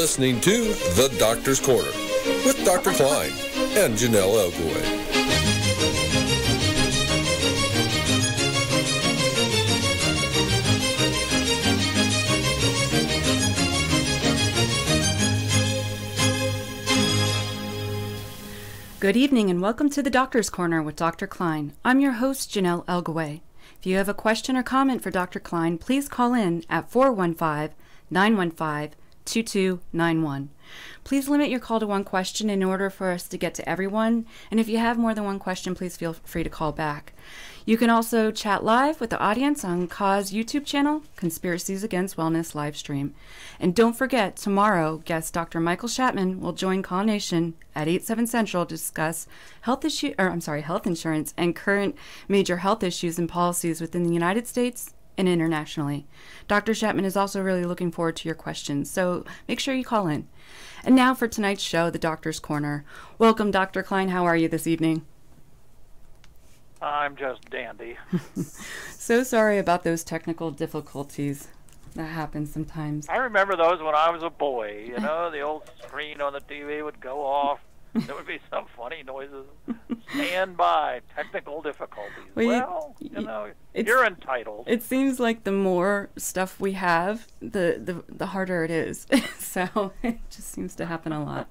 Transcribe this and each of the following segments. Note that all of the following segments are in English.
listening to The Doctor's Corner with Dr. Kline and Janelle Elgaway. Good evening and welcome to The Doctor's Corner with Dr. Kline. I'm your host, Janelle Elgaway. If you have a question or comment for Dr. Kline, please call in at 415-915-2291. Please limit your call to one question in order for us to get to everyone, and if you have more than one question, please feel free to call back. You can also chat live with the audience on KAW's YouTube channel, Conspiracies Against Wellness livestream. And don't forget, tomorrow, guest Dr. Michael Shatman will join KAW Nation at 8/7 Central to discuss health insurance and current major health issues and policies within the United States and internationally. Dr. Shatman is also really looking forward to your questions, so make sure you call in. And now for tonight's show, The Doctor's Corner. Welcome, Dr. Kline. How are you this evening? I'm just dandy. So sorry about those technical difficulties. That happens sometimes. I remember those when I was a boy. You know, the old screen on the TV would go off. There would be some funny noises. Stand by. Technical difficulties. Well, you know, you're entitled. It seems like the more stuff we have, the harder it is. So it just seems to happen a lot.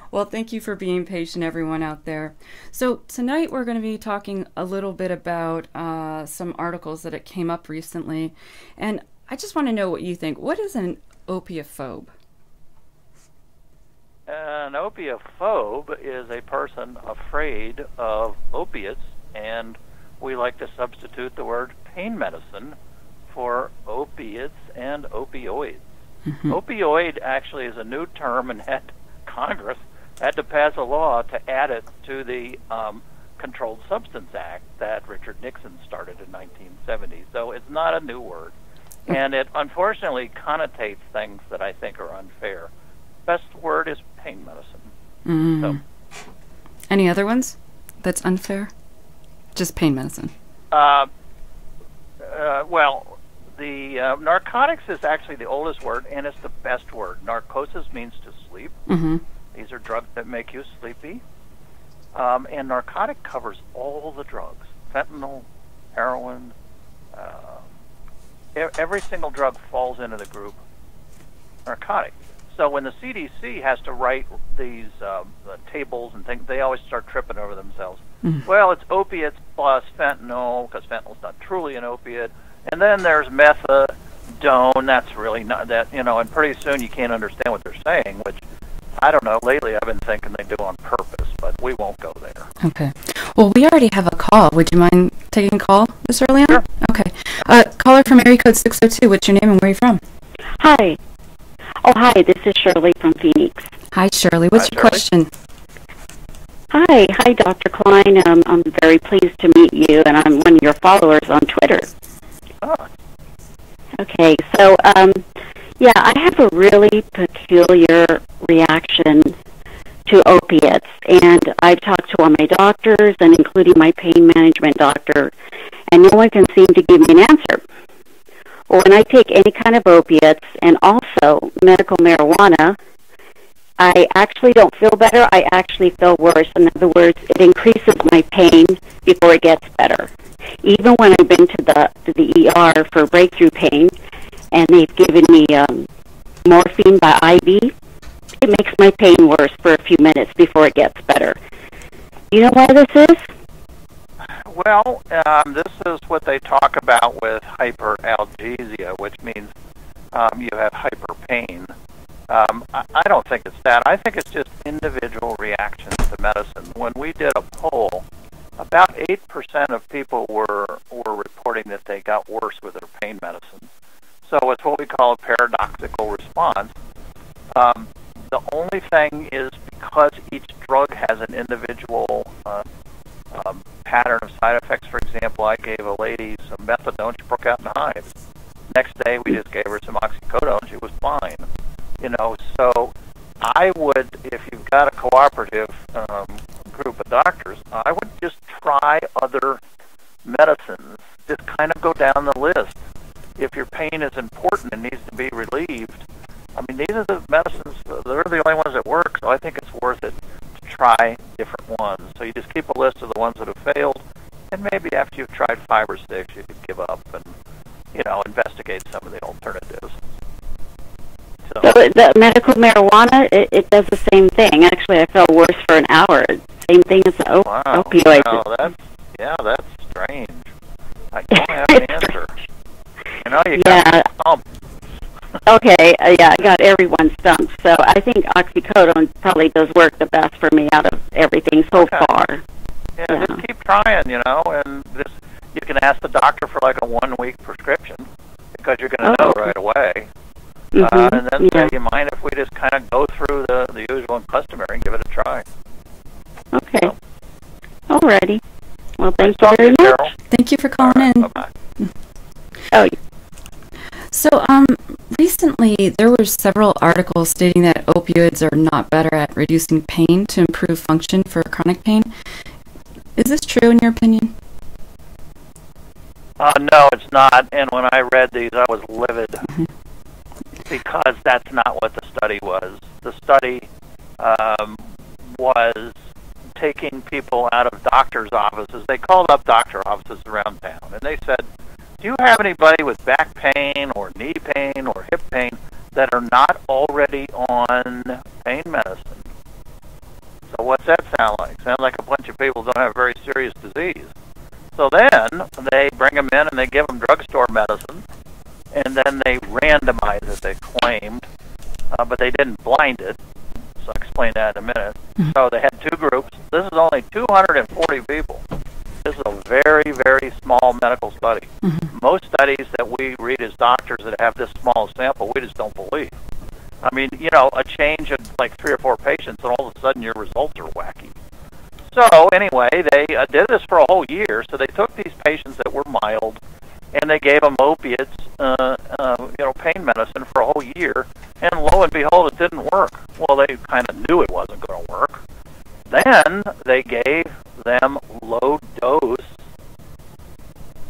Well, thank you for being patient, everyone out there. So tonight we're going to be talking a little bit about some articles that it came up recently. And I just want to know what you think. What is an opiophobe? An opiophobe is a person afraid of opiates, and we like to substitute the word pain medicine for opiates and opioids. Mm-hmm. Opioid actually is a new term, and Congress had to pass a law to add it to the Controlled Substance Act that Richard Nixon started in 1970. So it's not a new word, and it unfortunately connotates things that I think are unfair. Best word is pain medicine. Mm. So, any other ones that's unfair? Just pain medicine. Well, the narcotics is actually the oldest word, and it's the best word. Narcosis means to sleep. Mm-hmm. These are drugs that make you sleepy. And narcotic covers all the drugs. Fentanyl, heroin, every single drug falls into the group narcotic. So when the CDC has to write these tables and things, they always start tripping over themselves. Mm. Well, it's opiates plus fentanyl, because fentanyl's not truly an opiate. And then there's methadone. That's really not that, you know, and pretty soon you can't understand what they're saying, which, I don't know, lately I've been thinking they do on purpose, but we won't go there. Okay. Well, we already have a call. Would you mind taking a call this early on? Sure. Okay. Caller from area code 602. What's your name and where are you from? Hi. Oh, hi, this is Shirley from Phoenix. Hi, Shirley. What's your question? Hi, Dr. Kline. I'm very pleased to meet you, and I'm one of your followers on Twitter. Oh. Okay, so, yeah, I have a really peculiar reaction to opiates, and I've talked to all my doctors, and including my pain management doctor, and no one can seem to give me an answer. When I take any kind of opiates and also medical marijuana, I actually don't feel better. I actually feel worse. In other words, it increases my pain before it gets better. Even when I've been to the ER for breakthrough pain, and they've given me morphine by IV, it makes my pain worse for a few minutes before it gets better. You know why this is? Well, this is what they talk about with hyperalgesia, which means you have hyper pain. I don't think it's that. I think it's just individual reactions to medicine. When we did a poll, about 8% of people were reporting that they got worse with their pain medicine. So it's what we call a paradoxical response. The only thing is, because each drug has an individual pattern of side effects. For example, I gave a lady some methadone, she broke out in hives. Next day, we just gave her some oxycodone, she was fine. You know, so I would, if you've got a cooperative group of doctors, I would just try other medicines. Just kind of go down the list. If your pain is important and needs to be relieved, I mean, these are work. So I think it's worth it to try different ones. So you just keep a list of the ones that have failed, and maybe after you've tried 5 or 6, you could give up and, investigate some of the alternatives. So the medical marijuana, it does the same thing. Actually, I felt worse for an hour. Same thing as the opioids. That's strange. I don't have an answer. You yeah. got stumped. Okay, I got everyone stumped. So I think oxycodone probably does work the best for me out of everything so far. Yeah, just keep trying, and you can ask the doctor for like a 1-week prescription because you're going to know right away. Mm-hmm. And then say, you mind if we just kind of go through the usual and customary and give it a try? Okay. So. Alrighty. Well, thank you very much. Carol. Thank you for calling in. Bye-bye. Oh. So, recently there were several articles stating that opioids are not better at reducing pain to improve function for chronic pain. Is this true in your opinion? No, it's not. And when I read these, I was livid because that's not what the study was. The study was taking people out of doctors' offices. They called up doctor offices around town, and they said, do you have anybody with back pain or knee pain or hip pain that are not already on pain medicine? So what's that sound like? Sounds like a bunch of people don't have a very serious disease. So then they bring them in and they give them drugstore medicine, and then they randomize it, they claimed, but they didn't blind it. So I'll explain that in a minute. So they had 2 groups. This is only 240 people. This is a very, very small medical study. Most studies that we read as doctors that have this small sample, we just don't believe. I mean, a change of like 3 or 4 patients, and all of a sudden your results are wacky. So anyway, they did this for a whole year. So they took these patients that were mild, and they gave them opiates, pain medicine for a whole year, and lo and behold, it didn't work. Well, they kind of knew it wasn't going to work. Then they gave them low-dose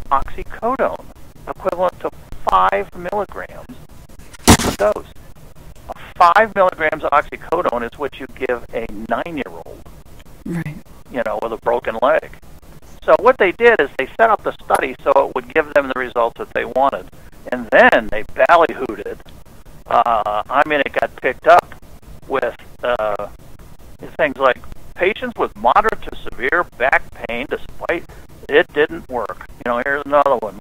oxycodone, equivalent to 5 milligrams a dose. 5 milligrams of oxycodone is what you give a 9-year-old, right? With a broken leg. So what they did is they set up the study so it would give them the results that they wanted, and then they ballyhooed. It got picked up with things like patients with moderate to severe back pain, despite it didn't work. Here's another one.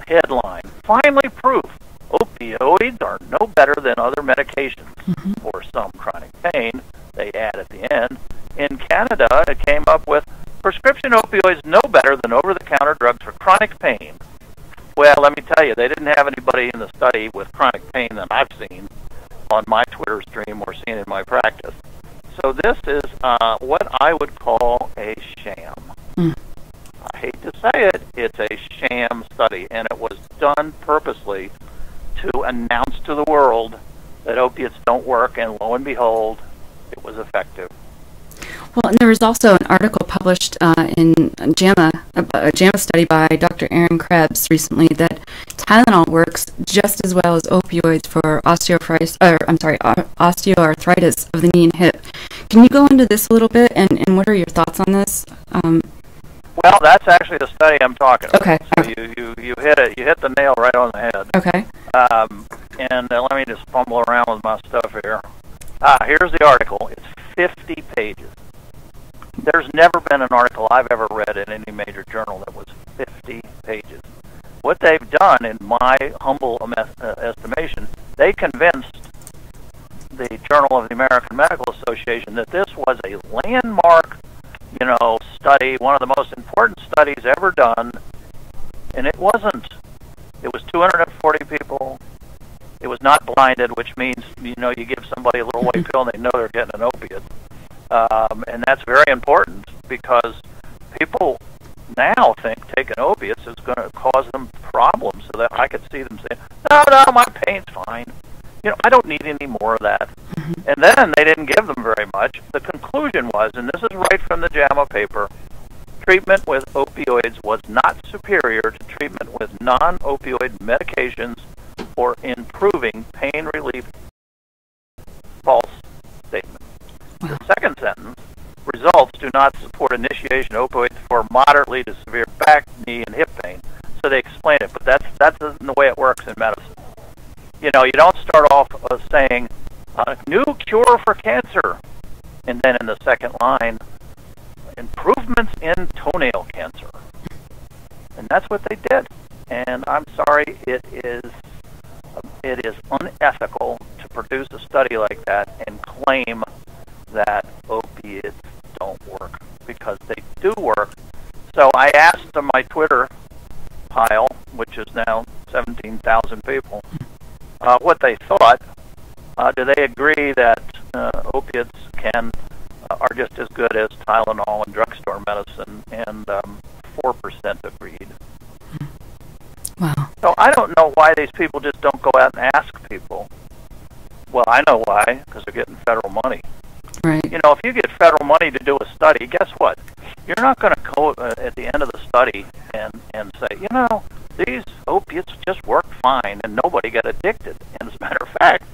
Headline: Finally proof opioids are no better than other medications for some chronic pain. They add at the end. In Canada, it came up with prescription opioids no better than over-the-counter drugs for chronic pain. Well, let me tell you, they didn't have anybody in the study with chronic pain that I've seen on my Twitter stream or seen in my practice. So this is what I would call a sham. I hate to say it, it's a sham study, and it was done purposely to announce to the world that opiates don't work, and lo and behold, it was effective. Well, and there was also an article published in JAMA, a JAMA study by Dr. Aaron Krebs recently, that Tylenol works just as well as opioids for osteoarthritis of the knee and hip. Can you go into this a little bit, and what are your thoughts on this? Well, that's actually the study I'm talking about. Okay. So you hit it. You hit the nail right on the head. Okay. And let me just fumble around with my stuff here. Here's the article. It's 50 pages. There's never been an article I've ever read in any major journal that was 50 pages. What they've done, in my humble estimation, they convinced the Journal of the American Medical Association that this was a landmark, study, one of the most important studies ever done, and it wasn't. It was 240 people. It was not blinded, which means, you give somebody a little white pill and they know they're getting an opiate. And that's very important because people now think taking opiates is going to cause them problems, so that I could see them saying, no, my pain's fine. I don't need any more of that. And then they didn't give them very much. The conclusion was, and this is right from the JAMA paper, treatment with opioids was not superior to treatment with non-opioid medications for improving pain relief. False statement. second sentence, results do not support initiation of opioids for moderately to severe back, knee, and hip pain. So they explain it, but that's the way it works in medicine. You know, you don't start off saying, new cure for cancer, and then in the second line, improvements in toenail cancer. And that's what they did. And I'm sorry, it is unethical to produce a study like that and claim that opiates don't work, because they do work. So I asked my Twitter pile, which is now 17,000 people, what they thought. Do they agree that opiates are just as good as Tylenol and drugstore medicine? And 4% agreed. Wow. So I don't know why these people just don't go out and ask people. Well, I know why, because they're getting federal money. Right. You know, if you get federal money to do a study, guess what? You're not going to go at the end of the study and say, you know, these opiates just worked fine and nobody got addicted. And as a matter of fact,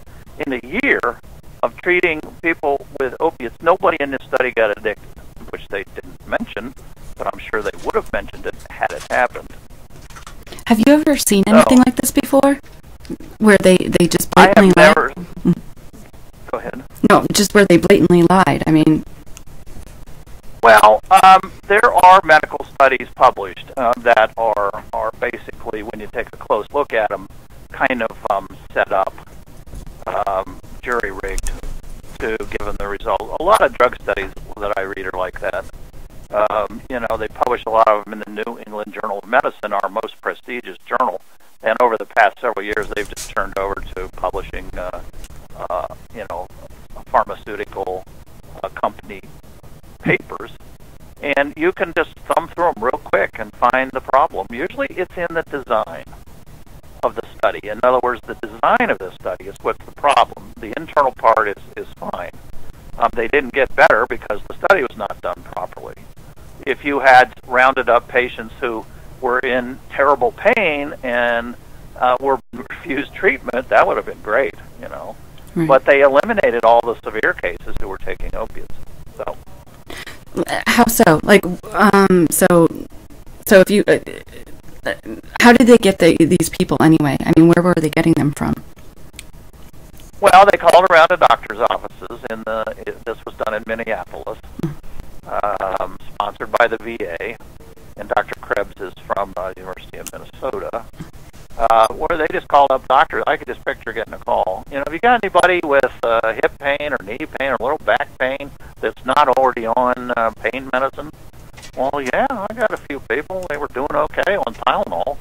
in a year of treating people with opiates, nobody in this study got addicted, which they didn't mention, but I'm sure they would have mentioned it had it happened. Have you ever seen anything like this before? Where they just blatantly lied? I have never. Go ahead. No, just where they blatantly lied. I mean. Well, there are medical studies published that are basically, when you take a close look at them, kind of set up, jury-rigged to give them the result. A lot of drug studies that I read are like that. You know, they publish a lot of them in the New England Journal of Medicine, our most prestigious journal. And over the past several years, they've just turned over to publishing, you know, pharmaceutical company papers. And you can just thumb through them real quick and find the problem. Usually it's in the design of the study. In other words, the design of the study is what's the problem. The internal part is fine. They didn't get better because the study was not done properly. If you had rounded up patients who were in terrible pain and were refused treatment, that would have been great, you know. Right. But they eliminated all the severe cases who were taking opiates. So, how so? Like, so if you, how did they get these people anyway? I mean, where were they getting them from? Well, they called around to doctors' offices. This was done in Minneapolis, sponsored by the VA, and Dr. Krebs is from University of Minnesota, where they just called up doctors. I could just picture getting a call. You know, have you got anybody with hip pain or knee pain or little back pain that's not already on pain medicine? Well, yeah, I got a few people. They were doing okay on Tylenol,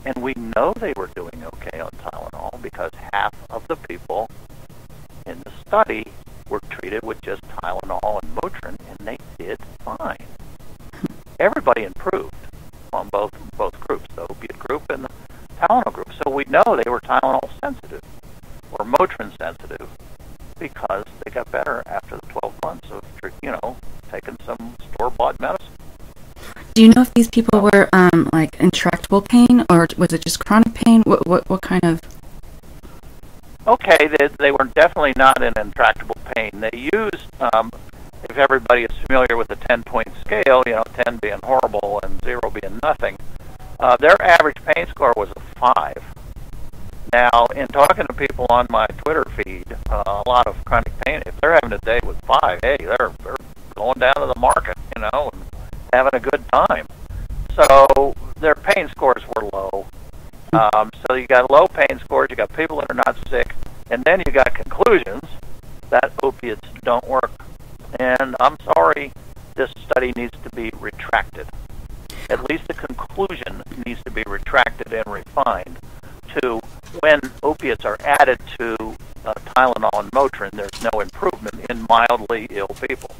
and we know they were doing okay on Tylenol because half of the people in the study were treated with just Tylenol and Motrin, and they did fine. Everybody improved on both groups, the opiate group and the Tylenol group. So we know they were Tylenol sensitive or Motrin sensitive because they got better after the 12 months of, you know, taking some store-bought medicine. Do you know if these people were like intractable pain, or was it just chronic pain? What kind of? Okay, they were definitely not in intractable pain. They used, if everybody is familiar with the 10-point scale, you know, 10 being horrible and 0 being nothing, their average pain score was a 5. Now, in talking to people on my Twitter feed, a lot of chronic pain, if they're having a day with 5, hey, they're going down to the market, you know, and having a good time. So their pain scores were low. So you got low pain scores, you got people that are not sick, and then you got conclusions that opiates don't work. And I'm sorry, this study needs to be retracted. At least the conclusion needs to be retracted and refined to when opiates are added to Tylenol and Motrin, there's no improvement in mildly ill people.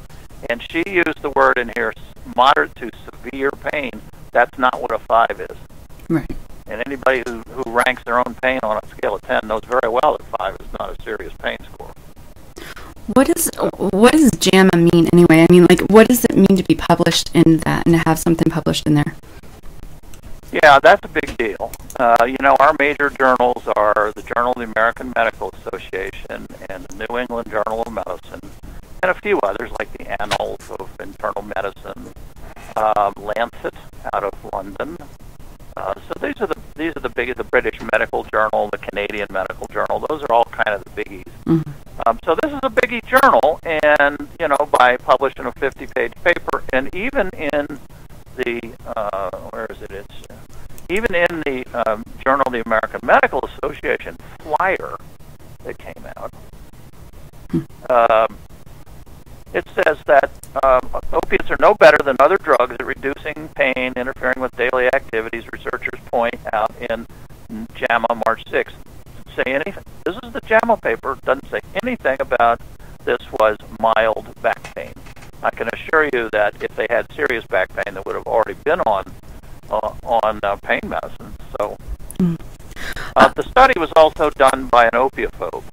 And she used the word in here, moderate to severe pain. That's not what a 5 is. Right. And anybody who ranks their own pain on a scale of 10 knows very well that 5 is not a serious pain score. What does JAMA mean anyway? I mean, like, what does it mean to be published in that and to have something published in there? Yeah, that's a big deal. You know, our major journals are the Journal of the American Medical Association and the New England Journal of Medicine. and a few others like the Annals of Internal Medicine, Lancet out of London. So these are the biggest, the British Medical Journal, the Canadian Medical Journal. Those are all kind of the biggies. Mm-hmm. So this is a biggie journal, and by publishing a 50-page paper, and even in the even in the Journal of the American Medical Association flyer that came out, it says that opiates are no better than other drugs at reducing pain, interfering with daily activities. Researchers point out in JAMA March 6th. Say anything. This is the JAMA paper. Doesn't say anything about this was mild back pain. I can assure you that if they had serious back pain, they would have already been on pain medicine. So the study was also done by an opiophobe.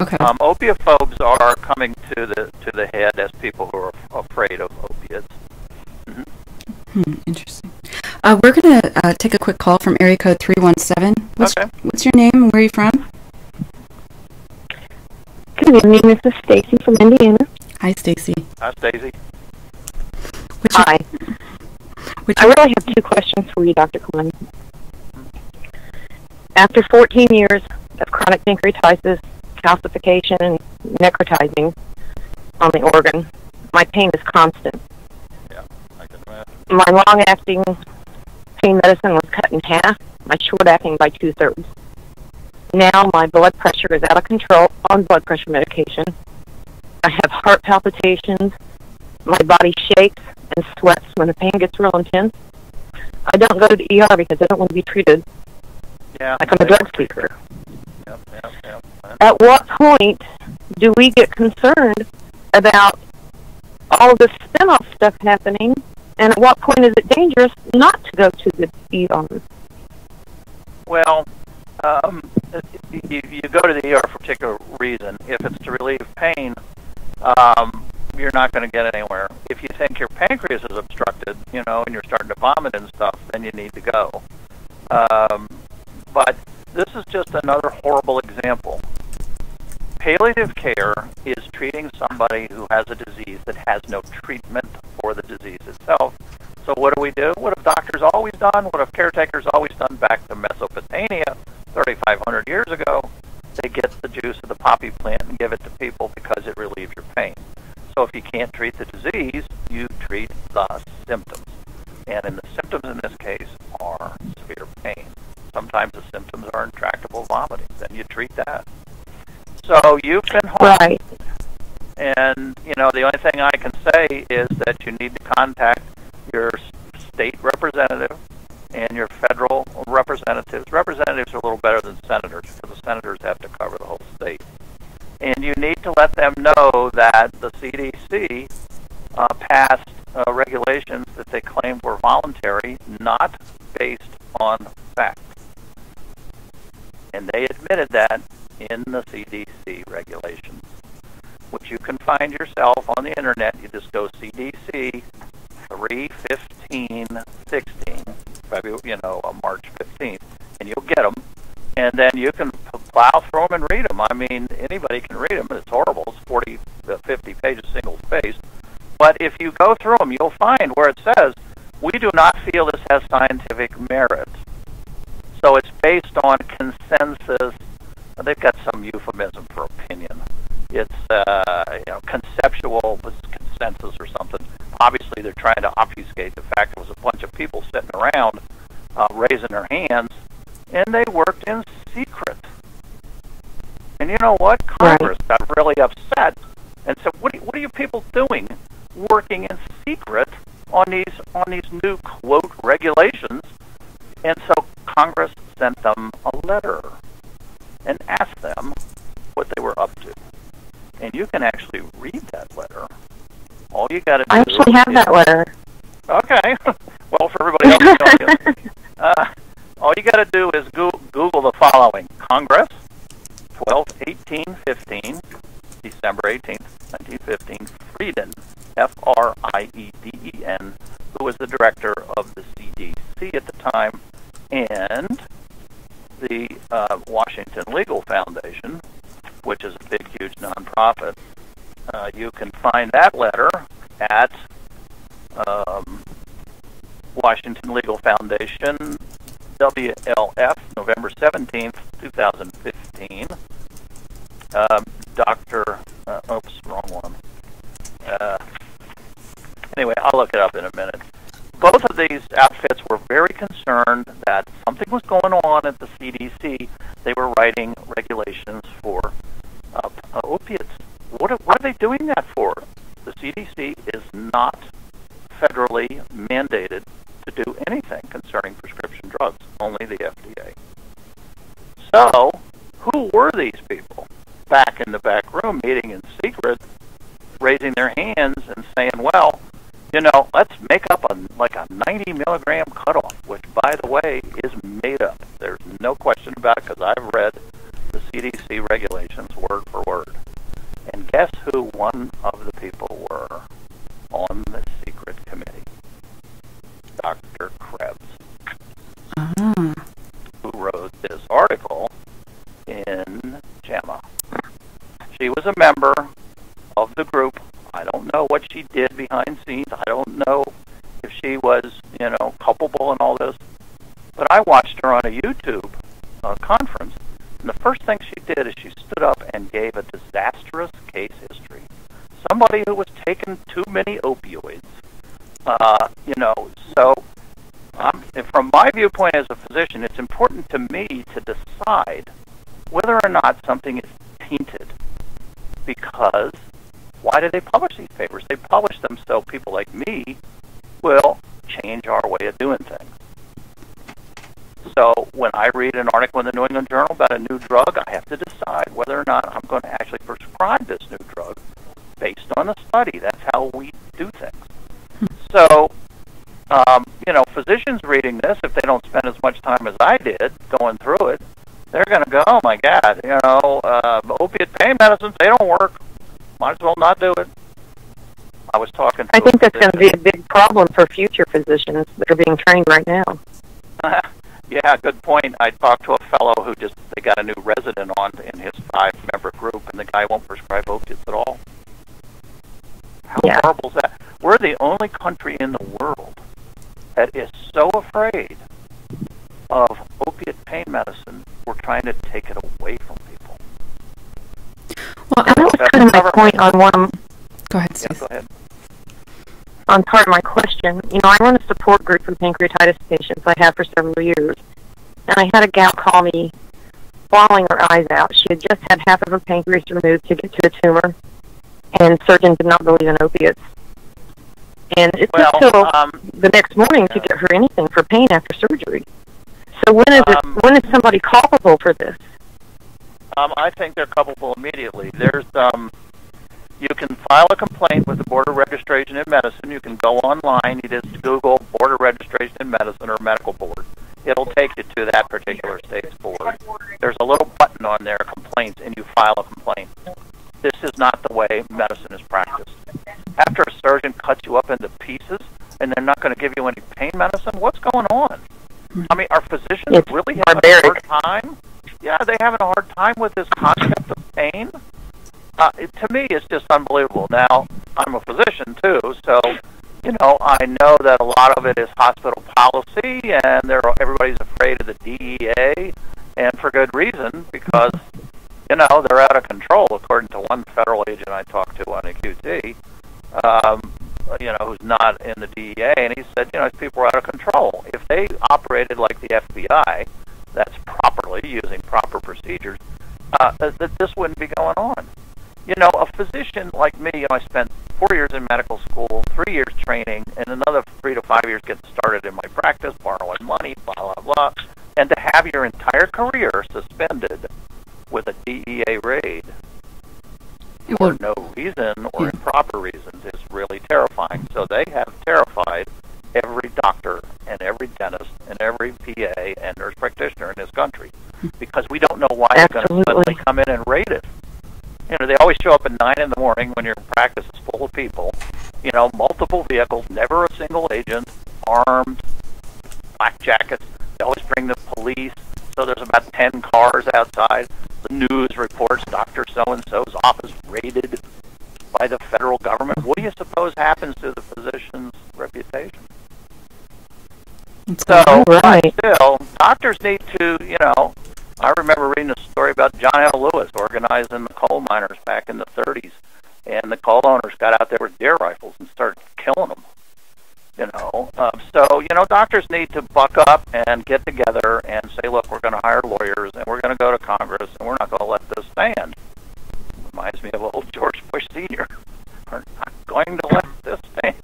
Okay. Opiophobes are coming to the head as people who are afraid of opiates. Interesting. We're going to take a quick call from area code 317. What's your name and where are you from? Good evening. This is Stacy from Indiana. Hi, Stacy. Hi, Stacy. Hi. I really have two questions for you, Dr. Kline. After 14 years of chronic pancreatitis, calcification, and necrotizing on the organ, my pain is constant. Yeah, I can imagine. My long-acting pain medicine was cut in half, my short-acting by 2/3. Now my blood pressure is out of control on blood pressure medication. I have heart palpitations. My body shakes and sweats when the pain gets real intense. I don't go to the ER because I don't want to be treated like I'm a drug seeker. Yep. At what point do we get concerned about all of this spin-off stuff happening, and at what point is it dangerous not to go to the ER? Well, you go to the ER for a particular reason. If it's to relieve pain, you're not going to get anywhere. If you think your pancreas is obstructed, and you're starting to vomit and stuff, then you need to go. But this is just another horrible example. Palliative care is treating somebody who has a disease that has no treatment for the disease itself. So what do? What have doctors always done? What have caretakers always done back to Mesopotamia 3,500 years ago? They get the juice of the poppy plant and give it to people because it relieves your pain. So if you can't treat the disease, you treat the symptoms. And the symptoms in this case are severe pain. Sometimes the symptoms are intractable vomiting. Then you treat that. So you've been home. Right. And, the only thing I can say is that you need to contact your state representative and your federal representatives. Representatives are a little better than senators because the senators have to cover the whole state. And you need to let them know that the CDC passed regulations that they claimed were voluntary, not based on facts. And they admitted that in the CDC regulations, which you can find yourself on the internet. You just go CDC 3/15/16, March 15th, and you'll get them. And then you can plow through them and read them. I mean, anybody can read them. It's horrible. It's 40 to 50 pages single-spaced. But if you go through them, you'll find where it says, we do not feel this has scientific merit. So it's based on consensus. They've got some euphemism for opinion. It's conceptual consensus or something. Obviously, they're trying to obfuscate the fact there was a bunch of people sitting around raising their hands, and they worked in secret. And you know what? Congress got really upset and said, "What are you people doing, working in secret on these new quote regulations?" And so Congress sent them a letter and asked them what they were up to. And you can actually read that letter. All you got to do. I actually have that letter. Okay. Well, for everybody else, all you got to do is Google the following: Congress, 12/18/15, December 18th, 1915. Frieden, Frieden, who was the director of the CDC at the time, and the Washington Legal Foundation, which is a big, huge nonprofit, You can find that letter at Washington Legal Foundation, WLF, November 17th, 2015. Oops, wrong one. Anyway, I'll look it up in a minute. Both of these outfits were very concerned that something was going on at the CDC. They were writing regulations for opiates. What are they doing that for? The CDC is not federally mandated to do anything concerning prescription drugs, only the FDA. So, who were these people back in the back room meeting in secret, raising their hands and saying, well, let's make up a 90 milligram cutoff, which, by the way, is made up. There's no question about it because I've read the CDC regulations word for word. And guess who one of the people were on the secret committee? Dr. Krebs, who wrote this article in JAMA. She was a member of the group. I don't know what she did behind scenes. I don't know if she was, culpable in all this. But I watched her on a YouTube conference, and the first thing she did is she stood up and gave a disastrous case history. Somebody who was taking too many opioids. So from my viewpoint as a physician, it's important to me to decide whether or not something is tainted. Because why do they publish these papers? They publish them so people like me will change our way of doing things. So when I read an article in the New England Journal about a new drug, I have to decide whether or not I'm going to actually prescribe this new drug based on the study. That's how we do things. So, physicians reading this, if they don't spend as much time as I did going through it, they're going to go, oh my God, opiate pain medicines, they don't work. Might as well not do it. I was talking to I think that's going to be a big problem for future physicians that are being trained right now. Yeah, good point. I talked to a fellow who they got a new resident on in his 5-member group, and the guy won't prescribe opiates at all. How horrible is that? We're the only country in the world that is so afraid of opiate pain medicine, we're trying to take it away from people. Well, and that was kind of my point on one. Go ahead, Steve. Yeah, go ahead. On part of my question, I run a support group for pancreatitis patients. I have for several years. And I had a gal call me bawling her eyes out. She had just had half of her pancreas removed to get to a tumor, and surgeons did not believe in opiates. And it took till the next morning to get her anything for pain after surgery. So when is somebody culpable for this? I think they're culpable immediately. There's you can file a complaint with the Board of Registration in Medicine. You can go online. You just Google Board of Registration in Medicine or Medical Board. It'll take you to that particular state's board. There's a little button on there, complaints, and you file a complaint. This is not the way medicine is practiced. After a surgeon cuts you up into pieces and they're not going to give you any pain medicine, what's going on? I mean, are physicians really having a hard time? Yeah, they're having a hard time with this concept of pain. To me, it's just unbelievable. Now, I'm a physician, too, so, I know that a lot of it is hospital policy, and everybody's afraid of the DEA, and for good reason, because, they're out of control, according to one federal agent I talked to on a QT, who's not in the DEA, and he said, these people are out of control. If they operated like the FBI, that's properly, using proper procedures, this wouldn't be going on. A physician like me, I spent 4 years in medical school, 3 years training, and another 3 to 5 years getting started in my practice, borrowing money, blah, blah, blah. And to have your entire career suspended with a DEA raid for no reason or improper reasons is really terrifying. So they have terrified every doctor and every dentist and every PA and nurse practitioner in this country because we don't know why they're going to suddenly come in and raid it. They always show up at 9 in the morning when your practice is full of people, multiple vehicles, never a single agent, armed, black jackets. They always bring the police. So there's about 10 cars outside. The news reports Dr. So-and-so's office raided. by the federal government, what do you suppose happens to the physician's reputation? So, right. still, doctors need to, I remember reading a story about John L. Lewis organizing the coal miners back in the 30s, and the coal owners got out there with deer rifles and started killing them. So, doctors need to buck up and get together and say, look, we're going to hire lawyers, and we're going to go to Congress, and we're not going to let this stand. Reminds me of old George Bush Sr. We're not going to let this stand.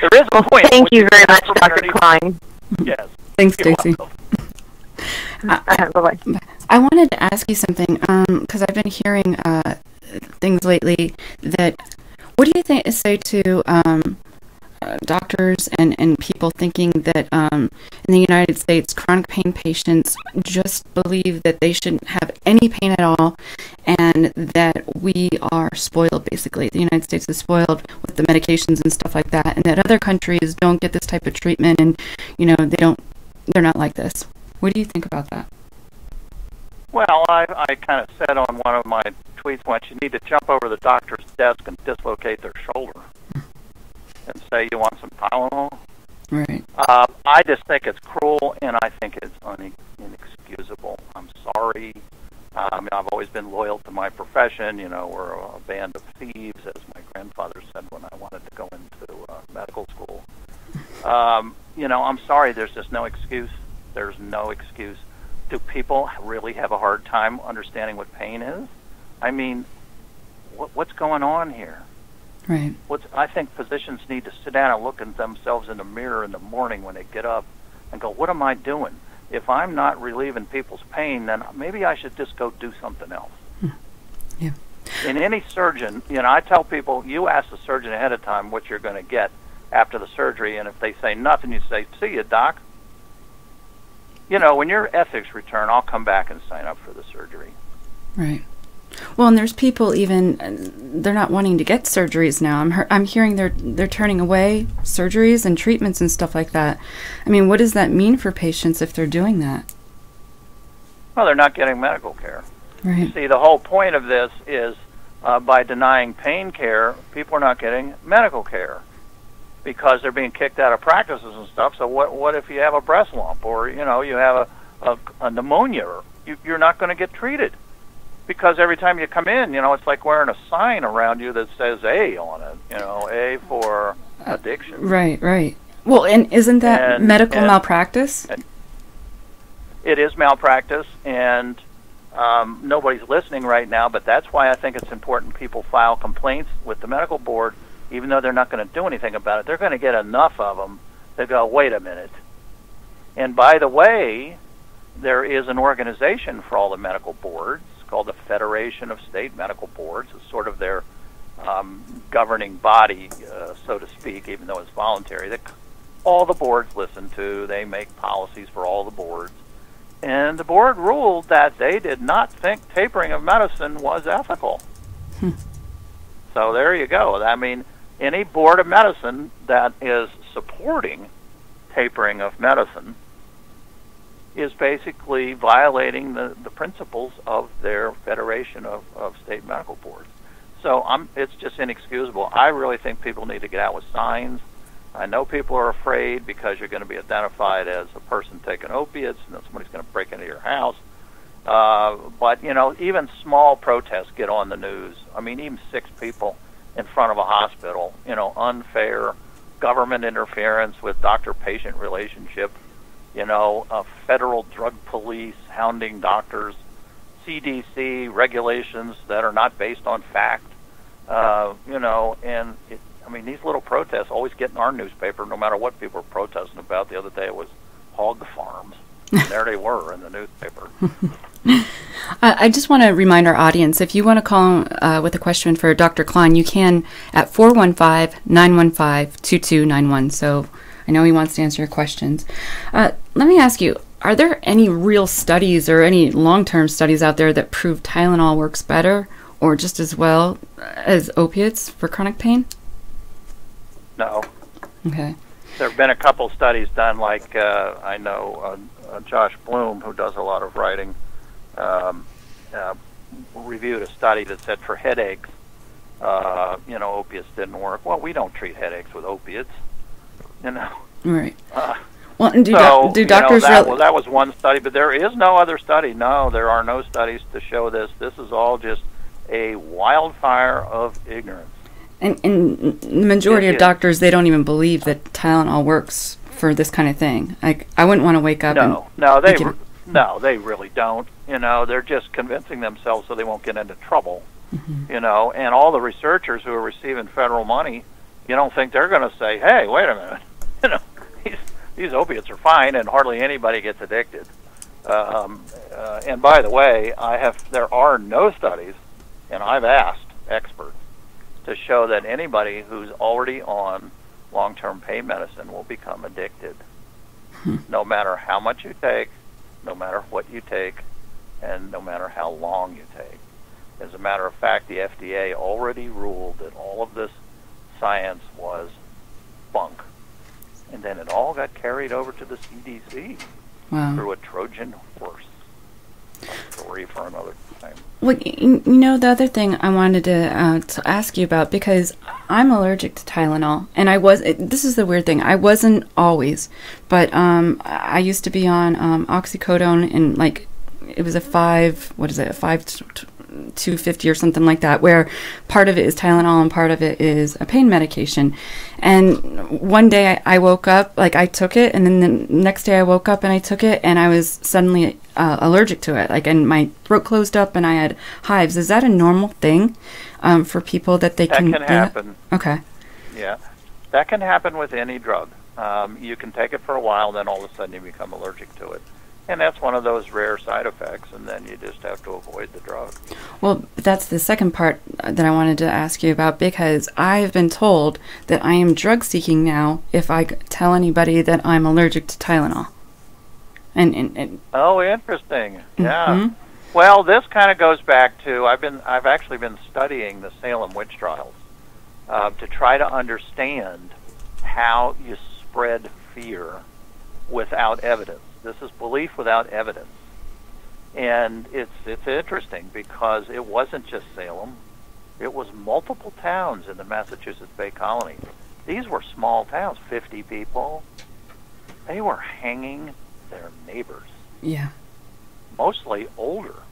There is a point. Thank you very much, Dr. Kline. Yes. Thanks, Stacy. Bye-bye. I wanted to ask you something, because I've been hearing things lately that, what do you say to doctors and people thinking that in the United States, chronic pain patients just believe that they shouldn't have any pain at all, and that we are spoiled, basically. The United States is spoiled with the medications and stuff like that, and that other countries don't get this type of treatment, and, they're not like this. What do you think about that? Well, I kind of said on one of my tweets once, you need to jump over the doctor's desk and dislocate their shoulder and say, you want some Tylenol? Right. I just think it's cruel, and I think it's inexcusable. I'm sorry. I've always been loyal to my profession. We're a band of thieves, as my grandfather said when I wanted to go into medical school. I'm sorry. There's just no excuse. There's no excuse. Do people really have a hard time understanding what pain is? I mean, what's going on here? Right. I think physicians need to sit down and look at themselves in the mirror in the morning when they get up and go, what am I doing? If I'm not relieving people's pain, then maybe I should just go do something else. Yeah. In any surgeon, I tell people, you ask the surgeon ahead of time what you're going to get after the surgery, and if they say nothing, you say, see you, doc. When your ethics return, I'll come back and sign up for the surgery. Right. Well, and there's people even, they're not wanting to get surgeries now. I'm hearing they're turning away surgeries and treatments and stuff like that. I mean, what does that mean for patients if they're doing that? Well, they're not getting medical care. Right. See, the whole point of this is by denying pain care, people are not getting medical care because they're being kicked out of practices and stuff. So what if you have a breast lump or, you have a pneumonia? You're not going to get treated. Because every time you come in, it's like wearing a sign around you that says A on it, A for addiction. Right. Well, and isn't that medical malpractice? It is malpractice, and nobody's listening right now, but that's why I think it's important people file complaints with the medical board, even though they're not going to do anything about it. They're going to get enough of them to go, wait a minute. And by the way, there is an organization for all the medical boards called the Federation of State Medical Boards. It's sort of their governing body, so to speak, even though it's voluntary, that all the boards listen to. They make policies for all the boards. And the board ruled that they did not think tapering of medicine was ethical. So there you go. I mean, any board of medicine that is supporting tapering of medicine is basically violating the principles of their Federation of State Medical Boards. So it's just inexcusable. I really think people need to get out with signs. I know people are afraid because you're going to be identified as a person taking opiates and that somebody's going to break into your house. But, even small protests get on the news. I mean, even 6 people in front of a hospital, unfair government interference with doctor-patient relationship, a federal drug police hounding doctors, CDC regulations that are not based on fact, and these little protests always get in our newspaper no matter what people are protesting about. The other day it was hog farms, and there they were in the newspaper. I just want to remind our audience, if you want to call with a question for Dr. Kline, you can at 415-915-2291. So I know he wants to answer your questions. Let me ask you, are there any real studies or any long-term studies out there that prove Tylenol works better or just as well as opiates for chronic pain? No. Okay. There have been a couple studies done, like I know Josh Bloom, who does a lot of writing, reviewed a study that said for headaches, Opiates didn't work. Well, we don't treat headaches with opiates, Right. Well, and do doctors really? That was one study, but there is no other study. No, there are no studies to show this. This is all just a wildfire of ignorance. And the majority of doctors, they don't even believe that Tylenol works for this kind of thing. Like, I wouldn't want to wake up. No, they really don't. They're just convincing themselves so they won't get into trouble. Mm-hmm. And all the researchers who are receiving federal money, you don't think they're going to say, "Hey, wait a minute, these opiates are fine," and hardly anybody gets addicted. And by the way, there are no studies, and I've asked experts to show that anybody who's already on long-term pain medicine will become addicted, no matter how much you take, no matter what you take, and no matter how long you take. As a matter of fact, the FDA already ruled that all of this science was bunk. And then it all got carried over to the CDC through a Trojan horse. A story for another time. Well, the other thing I wanted to ask you about, because I'm allergic to Tylenol, and this is the weird thing, I wasn't always, but I used to be on oxycodone, and it was a 250 or something like that, where part of it is Tylenol and part of it is a pain medication. And one day I woke up, I took it, and then the next day I woke up and I took it, and I was suddenly allergic to it, and my throat closed up and I had hives. Is that a normal thing for people that they can? That can happen. Okay. Yeah, that can happen with any drug. You can take it for a while, then all of a sudden you become allergic to it. And that's one of those rare side effects, and then you just have to avoid the drug. Well, that's the second part that I wanted to ask you about, because I've been told that I am drug seeking now if I tell anybody that I'm allergic to Tylenol. And oh, interesting. Yeah. Mm-hmm. Well, this kind of goes back to I've actually been studying the Salem witch trials to try to understand how you spread fear without evidence. This is belief without evidence. And it's interesting because it wasn't just Salem. It was multiple towns in the Massachusetts Bay Colony. These were small towns, 50 people. They were hanging their neighbors. Yeah. Mostly older,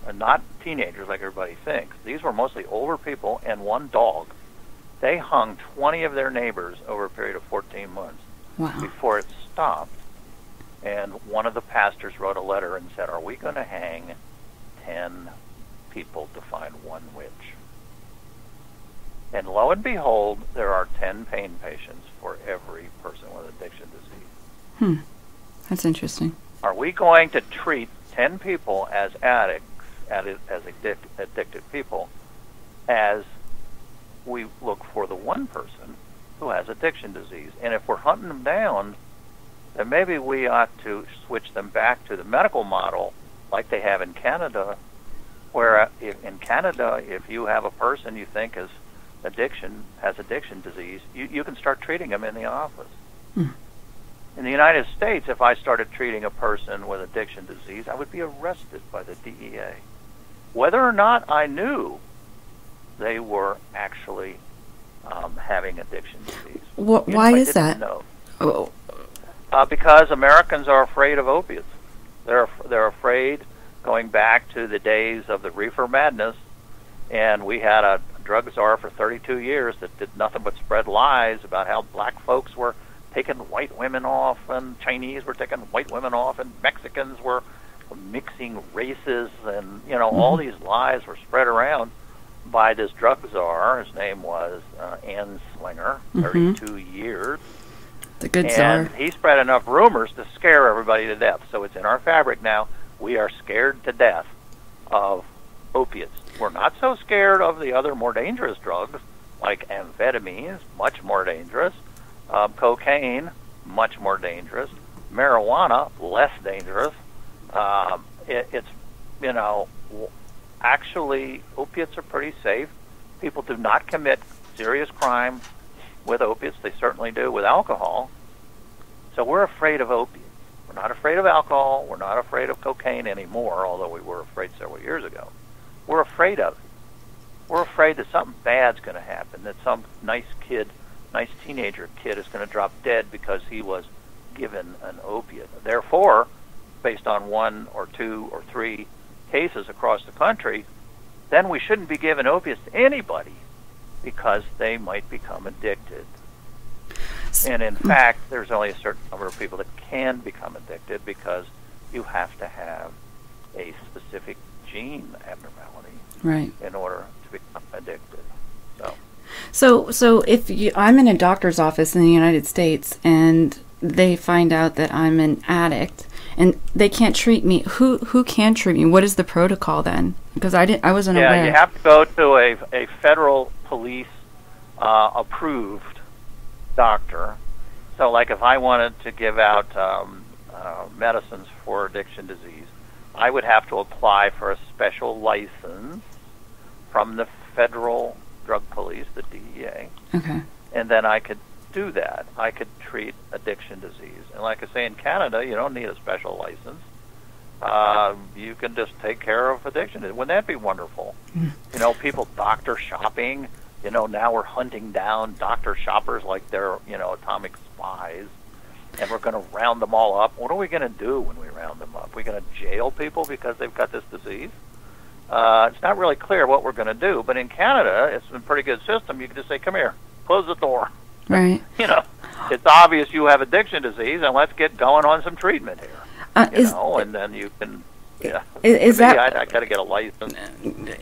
and not teenagers like everybody thinks. These were mostly older people and one dog. They hung 20 of their neighbors over a period of 14 months before it stopped. And one of the pastors wrote a letter and said, "Are we going to hang 10 people to find one witch?" And lo and behold, there are 10 pain patients for every person with addiction disease. That's interesting. Are we going to treat 10 people as addicts, as addicted people, as we look for the one person who has addiction disease? And if we're hunting them down, then maybe we ought to switch them back to the medical model like they have in Canada, where in Canada, if you have a person you think has addiction disease, you can start treating them in the office. In the United States, if I started treating a person with addiction disease, I would be arrested by the DEA, whether or not I knew they were actually having addiction disease. Why is that? No. Because Americans are afraid of opiates. They're afraid, going back to the days of the reefer madness, and we had a drug czar for 32 years that did nothing but spread lies about how black folks were taking white women off, and Chinese were taking white women off, and Mexicans were mixing races, and all these lies were spread around by this drug czar. His name was Anslinger, 32 years. The good czar. And he spread enough rumors to scare everybody to death. So it's in our fabric now. We are scared to death of opiates. We're not so scared of the other more dangerous drugs, like amphetamines, much more dangerous, cocaine, much more dangerous, marijuana, less dangerous. Actually, opiates are pretty safe. People do not commit serious crime with opiates. They certainly do with alcohol. So we're afraid of opiates. We're not afraid of alcohol. We're not afraid of cocaine anymore, although we were afraid several years ago. We're afraid of it. We're afraid that something bad's going to happen, that some nice teenager kid is going to drop dead because he was given an opiate. Therefore, based on 1 or 2 or 3 cases across the country, then we shouldn't be giving opiates to anybody because they might become addicted. And in fact, there's only a certain number of people that can become addicted because you have to have a specific gene abnormality in order to become addicted. So if I'm in a doctor's office in the United States and they find out that I'm an addict and they can't treat me, who can treat me? What is the protocol then? Because I wasn't aware. Yeah, you have to go to a federal police approved doctor. So, like, if I wanted to give out medicines for addiction disease, I would have to apply for a special license from the federal drug police, the DEA. Okay. And then I could do that. I could treat addiction disease. And like I say, in Canada, you don't need a special license. You can just take care of addiction. Wouldn't that be wonderful? You know, people doctor shopping. You know, now we're hunting down doctor shoppers like they're, atomic spies. And we're going to round them all up. What are we going to do when we round them up? We're going to jail people because they've got this disease? It's not really clear what we're going to do. But in Canada, it's a pretty good system. You can just say, come here, close the door. Right. It's obvious you have addiction disease, and let's get going on some treatment here. And then you can... Yeah. Is that... I got to get a license.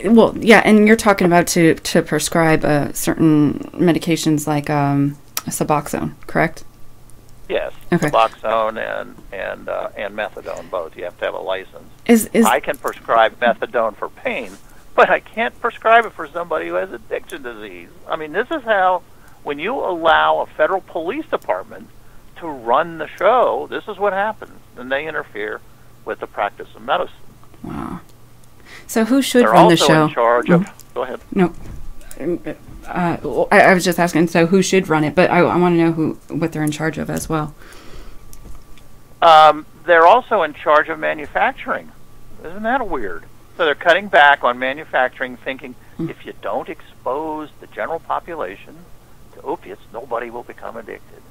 Well, yeah, and you're talking about to prescribe certain medications like Suboxone, correct? Yes, okay. Suboxone and methadone, both. You have to have a license. I can prescribe methadone for pain, but I can't prescribe it for somebody who has addiction disease. I mean, this is how, when you allow a federal police department to run the show, this is what happens. And they interfere with the practice of medicine. Wow. So who should run the show? They're also in charge of... Go ahead. No. I was just asking, so who should run it? But I want to know what they're in charge of as well. They're also in charge of manufacturing. Isn't that weird? So they're cutting back on manufacturing, thinking if you don't expose the general population to opiates, nobody will become addicted.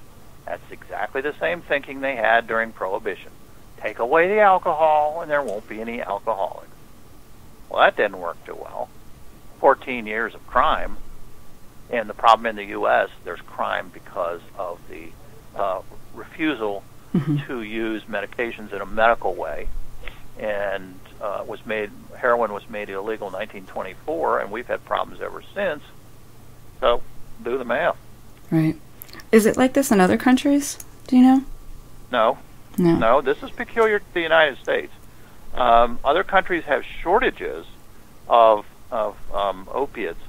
That's exactly the same thinking they had during Prohibition. Take away the alcohol, and there won't be any alcoholics. Well, that didn't work too well. 14 years of crime. And the problem in the U.S., there's crime because of the refusal to use medications in a medical way. And heroin was made illegal in 1924, and we've had problems ever since. So, do the math. Right. Is it like this in other countries? Do you know? No, this is peculiar to the United States. Other countries have shortages of opiates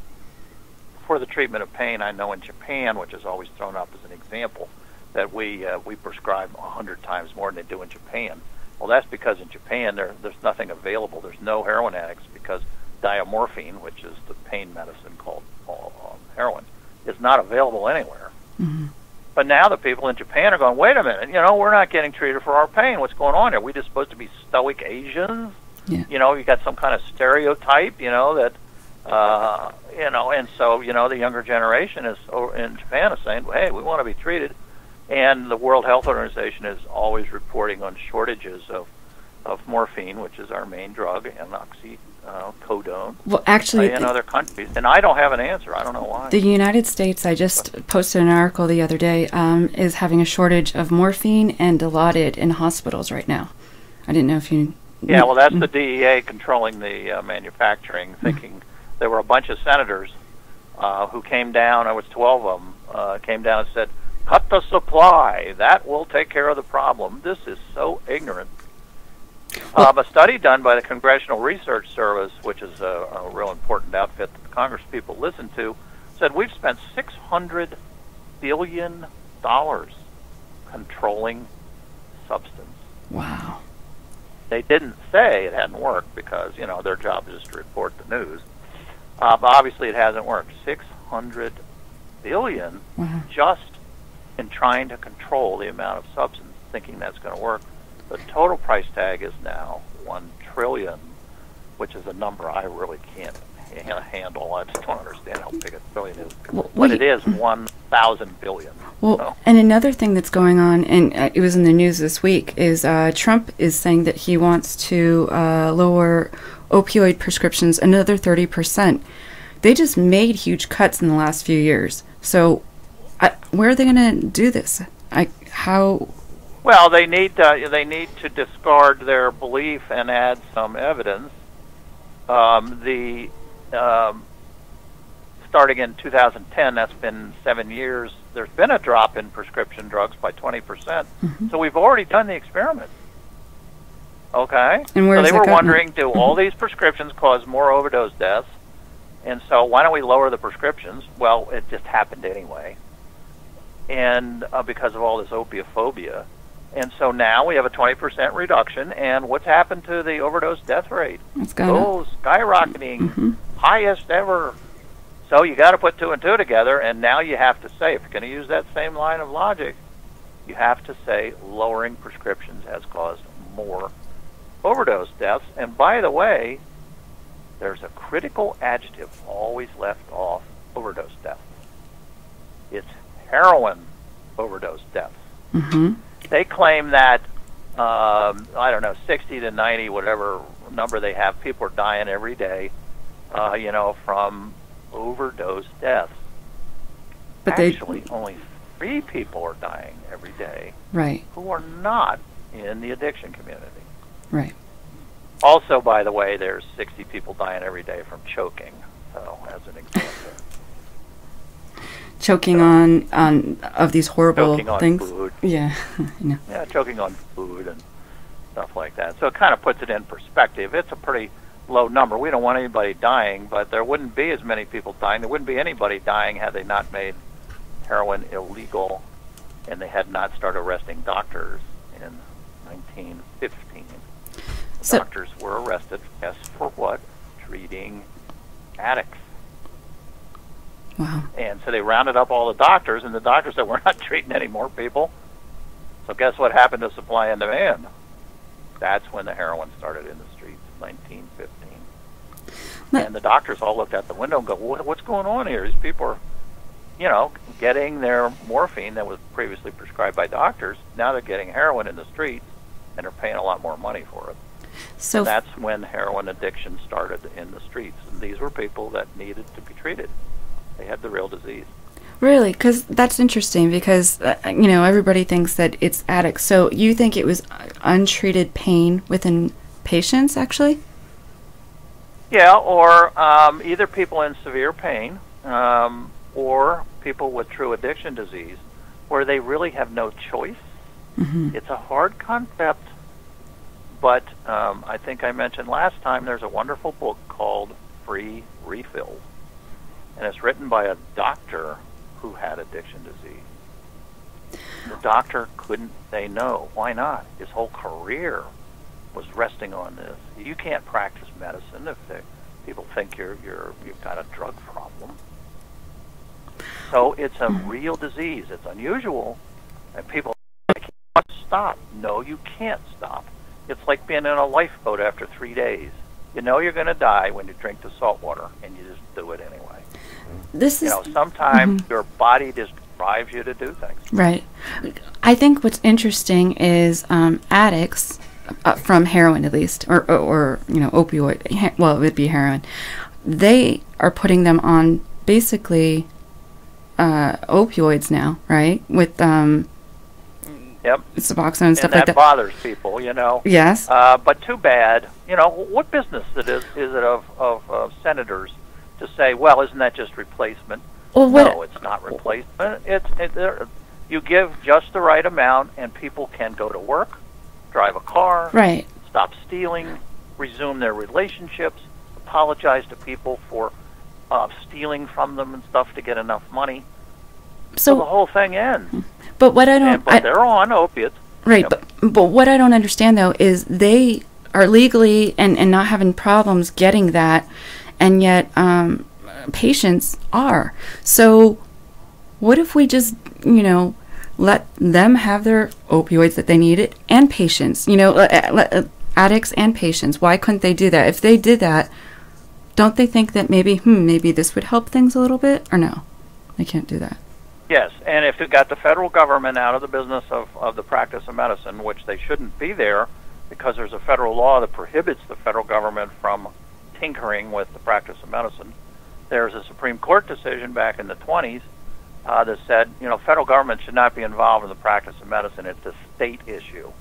for the treatment of pain. I know in Japan, which is always thrown up as an example, that we prescribe 100 times more than they do in Japan. Well, that's because in Japan there's nothing available. There's no heroin addicts because diamorphine, which is the pain medicine called heroin, is not available anywhere. Mm-hmm. But now the people in Japan are going, wait a minute, we're not getting treated for our pain. What's going on here? Are we just supposed to be stoic Asians? Yeah. You got some kind of stereotype, that, and so, the younger generation in Japan is saying, well, hey, we want to be treated. And the World Health Organization is always reporting on shortages of morphine, which is our main drug, and oxycodone. Well, actually, in other countries, and I don't have an answer. I don't know why. The United States, I just posted an article the other day, is having a shortage of morphine and Dilaudid in hospitals right now. I didn't know if you... Yeah, well, that's the DEA controlling the manufacturing, thinking there were a bunch of senators who came down, there was 12 of them, came down and said, cut the supply. That will take care of the problem. This is so ignorant. A study done by the Congressional Research Service, which is a real important outfit that the Congress people listen to, said we've spent $600 billion controlling substance. Wow. They didn't say it hadn't worked because, their job is to report the news. But obviously it hasn't worked. $600 billion just in trying to control the amount of substance, thinking that's going to work. The total price tag is now $1 trillion, which is a number I really can't handle. I just don't understand how big a trillion is. Well, but it is 1,000 billion. Well, so. And another thing that's going on, and it was in the news this week, is Trump is saying that he wants to lower opioid prescriptions another 30%. They just made huge cuts in the last few years. So where are they going to do this? How? Well, they need to discard their belief and add some evidence. Starting in 2010, that's been 7 years, there's been a drop in prescription drugs by 20%. Mm-hmm. So we've already done the experiment. Okay? And where so they were gotten? wondering, do all these prescriptions cause more overdose deaths? And so why don't we lower the prescriptions? Well, it just happened anyway. And because of all this opiophobia. And so now we have a 20% reduction, and what's happened to the overdose death rate? It's gone Skyrocketing, highest ever. So you got to put 2 and 2 together, and now you have to say, if you're going to use that same line of logic, you have to say lowering prescriptions has caused more overdose deaths. And by the way, there's a critical adjective always left off overdose deaths. It's heroin overdose deaths. Mm-hmm. They claim that, 60 to 90, whatever number they have, people are dying every day, from overdose deaths. But actually, only 3 people are dying every day. Right. Who are not in the addiction community. Right. Also, by the way, there's 60 people dying every day from choking. So, as an example. Choking on of these horrible choking on things. Food. Yeah. Yeah, choking on food and stuff like that. So it kind of puts it in perspective. It's a pretty low number. We don't want anybody dying, but there wouldn't be as many people dying. There wouldn't be anybody dying had they not made heroin illegal and they had not started arresting doctors in 1915. So, doctors were arrested, yes, for what? Treating addicts. Wow. And so they rounded up all the doctors, and the doctors said, we're not treating any more people. So guess what happened to supply and demand? That's when the heroin started in the streets, 1915. And the doctors all looked out the window and go, what's going on here? These people are, getting their morphine that was previously prescribed by doctors. Now they're getting heroin in the streets, and they're paying a lot more money for it. So that's when heroin addiction started in the streets. And these were people that needed to be treated. They had the real disease. Really? Because that's interesting because, everybody thinks that it's addicts. So you think it was untreated pain within patients, actually? Yeah, or either people in severe pain or people with true addiction disease where they really have no choice. Mm-hmm. It's a hard concept, but I think I mentioned last time there's a wonderful book called Free Refills. And it's written by a doctor who had addiction disease. The doctor couldn't say no. Why not? His whole career was resting on this. You can't practice medicine if people think you've got a drug problem. So it's a real disease. It's unusual, and people can't stop. No, you can't stop. It's like being in a lifeboat after 3 days. You know you're going to die when you drink the salt water, and you just do it anyway. Sometimes your body just drives you to do things. Right. I think what's interesting is addicts, from heroin at least, or opioid, well, it would be heroin, they are putting them on basically opioids now, right? With Yep. Suboxone and stuff like that. That bothers people, Yes. But too bad. What business is it of senators to say, well, isn't that just replacement? Well, no, it's not replacement. You give just the right amount, and people can go to work, drive a car, right, stop stealing, resume their relationships, apologize to people for stealing from them and stuff to get enough money. So the whole thing ends. But what I don't... But they're on opiates. Right, yep. but what I don't understand, though, is they are legally and not having problems getting that, and yet patients are. So what if we just, let them have their opioids that they needed, and patients, addicts and patients? Why couldn't they do that? If they did that, don't they think that maybe this would help things a little bit? Or no, they can't do that? Yes, and if it got the federal government out of the business of the practice of medicine, which they shouldn't be there, because there's a federal law that prohibits the federal government from tinkering with the practice of medicine. There's a Supreme Court decision back in the 20s that said, federal government should not be involved in the practice of medicine. It's a state issue.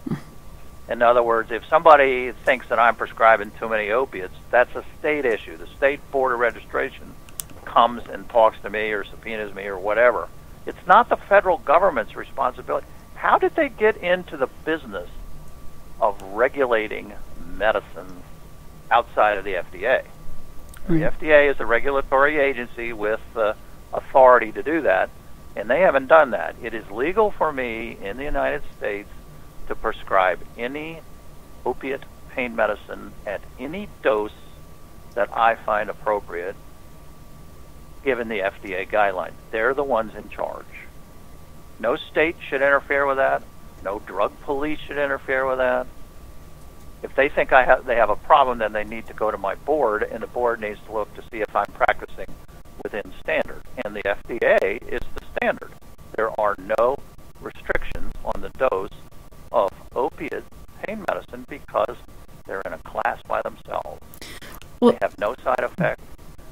In other words, if somebody thinks that I'm prescribing too many opiates, that's a state issue. The state board of registration comes and talks to me or subpoenas me or whatever. It's not the federal government's responsibility. How did they get into the business of regulating medicines outside of the FDA? The FDA is a regulatory agency with authority to do that, and they haven't done that. It is legal for me in the United States to prescribe any opiate pain medicine at any dose that I find appropriate, given the FDA guidelines. They're the ones in charge. No state should interfere with that. No drug police should interfere with that. If they think they have a problem, then they need to go to my board, and the board needs to look to see if I'm practicing within standard. And the FDA is the standard. There are no restrictions on the dose of opiate pain medicine because they're in a class by themselves. They have no side effects.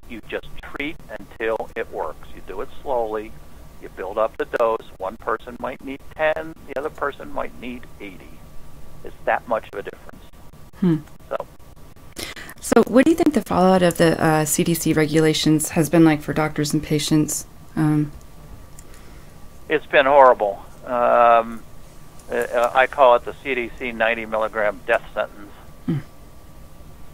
You just treat until it works. You do it slowly. You build up the dose. One person might need 10. The other person might need 80. It's that much of a difference. So what do you think the fallout of the CDC regulations has been like for doctors and patients? It's been horrible. I call it the CDC 90 milligram death sentence.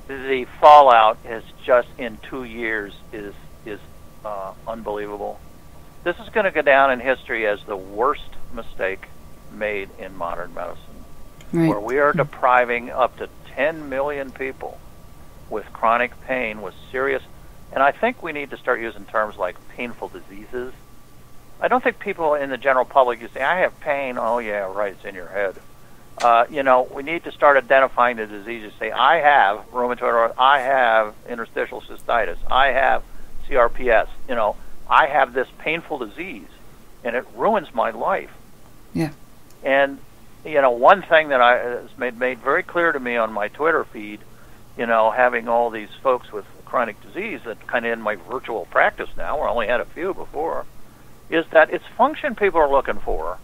The fallout is just in 2 years is unbelievable. This is going to go down in history as the worst mistake made in modern medicine, where we are depriving up to 10 million people with chronic pain, with serious, and I think we need to start using terms like painful diseases. I don't think people in the general public, you say, I have pain, oh yeah, right, it's in your head. We need to start identifying the diseases. Say, I have rheumatoid arthritis, I have interstitial cystitis, I have CRPS, I have this painful disease, and it ruins my life. Yeah. And, one thing that has made very clear to me on my Twitter feed, having all these folks with chronic disease that kind of in my virtual practice now, where I only had a few before, is that it's function people are looking for.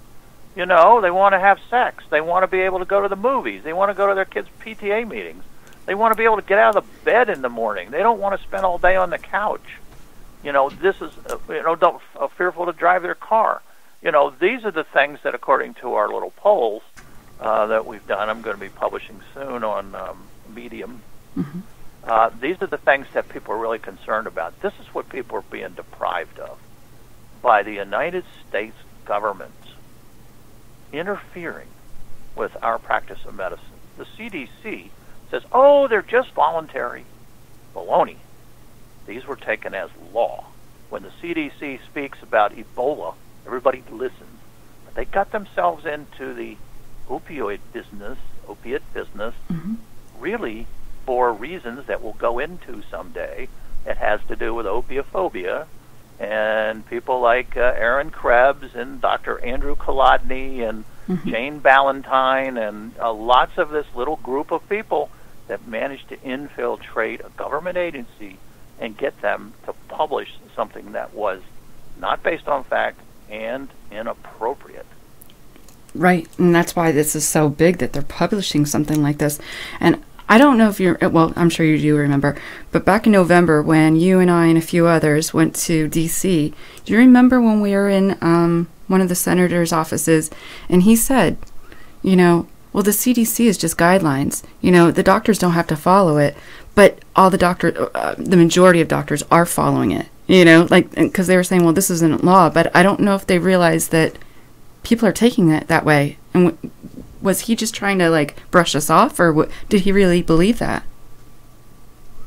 They want to have sex. They want to be able to go to the movies. They want to go to their kids' PTA meetings. They want to be able to get out of the bed in the morning. They don't want to spend all day on the couch. This is, fearful to drive their car. These are the things that, according to our little polls that we've done, I'm going to be publishing soon on Medium. These are the things that people are really concerned about. This is what people are being deprived of by the United States government interfering with our practice of medicine. The CDC says, oh, they're just voluntary. Baloney. These were taken as law. When the CDC speaks about Ebola, everybody listens. But they got themselves into the opiate business, really for reasons that we'll go into someday. It has to do with opiophobia, and people like Aaron Krebs and Dr. Andrew Kolodny and Jane Ballantyne and lots of this little group of people that managed to infiltrate a government agency and get them to publish something that was not based on fact and inappropriate. Right, and that's why this is so big that they're publishing something like this. And I don't know if I'm sure you do remember, but back in November when you and I and a few others went to D.C., do you remember when we were in one of the senator's offices, and he said, well, the CDC is just guidelines. The doctors don't have to follow it, but all the majority of doctors are following it, because they were saying, well, this isn't law, but I don't know if they realized that people are taking it that way. And was he just trying to brush us off, or did he really believe that?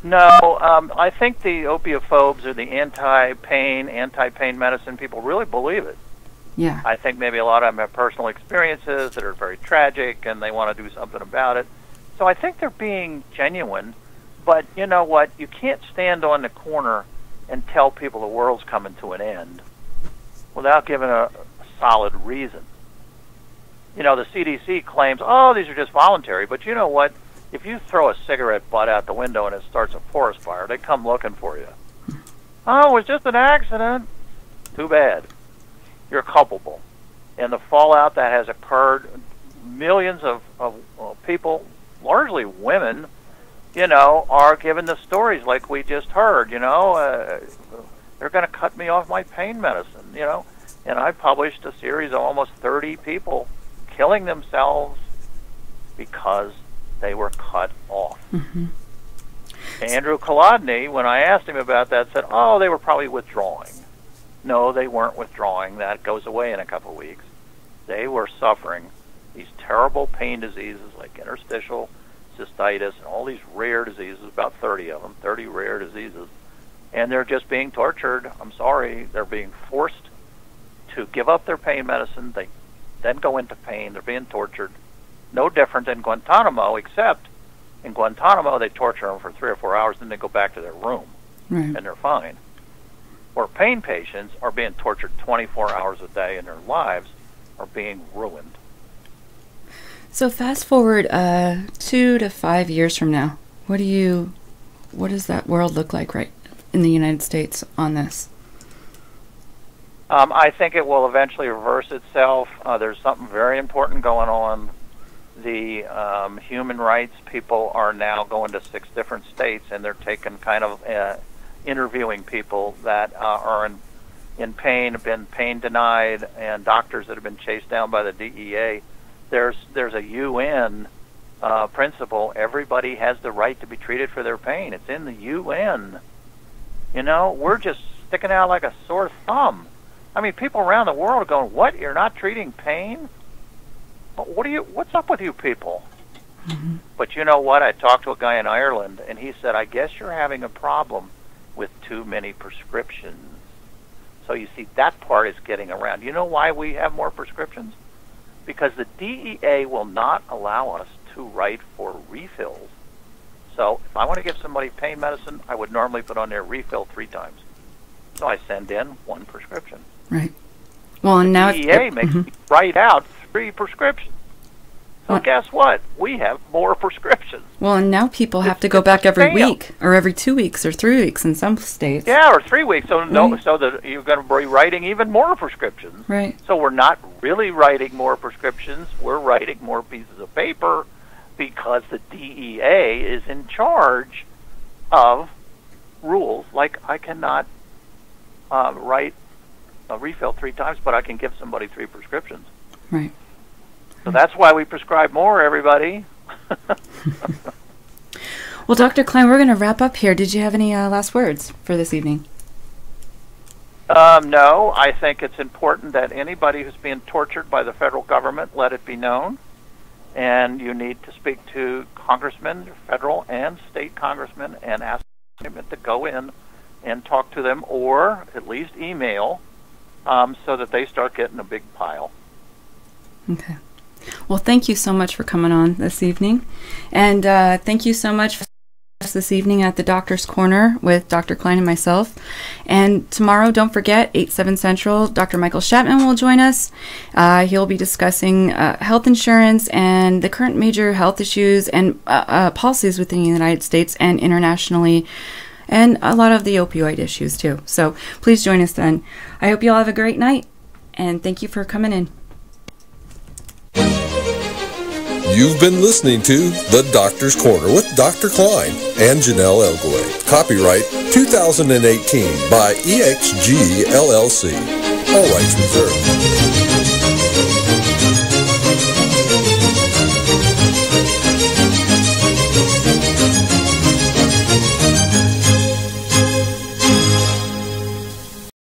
No, I think the opiophobes or the anti-pain medicine people really believe it. Yeah. I think maybe a lot of them have personal experiences that are very tragic, and they want to do something about it. So I think they're being genuine, But you know what? You can't stand on the corner and tell people the world's coming to an end without giving a solid reason. You know, the CDC claims, oh, these are just voluntary. But you know what? If you throw a cigarette butt out the window and it starts a forest fire, they come looking for you. Oh, it was just an accident. Too bad. You're culpable. And the fallout that has occurred, millions of people, largely women, you know, are given the stories like we just heard, you know. They're going to cut me off my pain medicine, you know. And I published a series of almost 30 people killing themselves because they were cut off. Mm-hmm. Andrew Kolodny, when I asked him about that, said, oh, they were probably withdrawing. No, they weren't withdrawing. That goes away in a couple of weeks. They were suffering these terrible pain diseases like interstitial cystitis and all these rare diseases, about 30 of them, 30 rare diseases. And they're just being tortured. I'm sorry. They're being forced to give up their pain medicine. They then go into pain. They're being tortured. No different than Guantanamo, except in Guantanamo they torture them for 3 or 4 hours, then they go back to their room, right, and they're fine. Where pain patients are being tortured 24 hours a day and their lives are being ruined. So fast forward 2 to 5 years from now, what does that world look like right in the United States on this? I think it will eventually reverse itself. There's something very important going on. The human rights people are now going to 6 different states, and they're taking kind of interviewing people that are in pain, have been pain denied, and doctors that have been chased down by the DEA. There's a UN principle. Everybody has the right to be treated for their pain. It's in the UN. You know, we're just sticking out like a sore thumb. I mean, people around the world are going, what, you're not treating pain? What's up with you people? Mm-hmm. But you know what? I talked to a guy in Ireland, and he said, I guess you're having a problem with too many prescriptions. So you see, that part is getting around. You know why we have more prescriptions? Because the DEA will not allow us to write for refills. So if I want to give somebody pain medicine, I would normally put on their refill 3 times. So I send in 1 prescription. Right. Well, and now DEA makes me write out 3 prescriptions. So guess what? We have more prescriptions. Well, and now people have to go back every week, or every 2 weeks, or 3 weeks in some states. Yeah, or 3 weeks. So so that you're going to be writing even more prescriptions. Right. So we're not really writing more prescriptions. We're writing more pieces of paper because the DEA is in charge of rules. Like I cannot write a refill 3 times, but I can give somebody 3 prescriptions. Right. So that's why we prescribe more, everybody. Well, Dr. Kline, we're going to wrap up here. Did you have any last words for this evening? No, I think it's important that anybody who's being tortured by the federal government, let it be known. And you need to speak to congressmen, federal and state congressmen, and ask them to go in and talk to them, or at least email, so that they start getting a big pile. Okay. Well, thank you so much for coming on this evening. And thank you so much for this evening at the Doctor's Corner with Dr. Kline and myself. And tomorrow, don't forget, 8/7 Central, Dr. Michael Chapman will join us. He'll be discussing health insurance and the current major health issues and policies within the United States and internationally, and a lot of the opioid issues too. So please join us then. I hope you all have a great night, and thank you for coming in. You've been listening to The Doctor's Corner with Dr. Kline and Janelle Elgway. Copyright 2018 by EXG LLC. All rights reserved.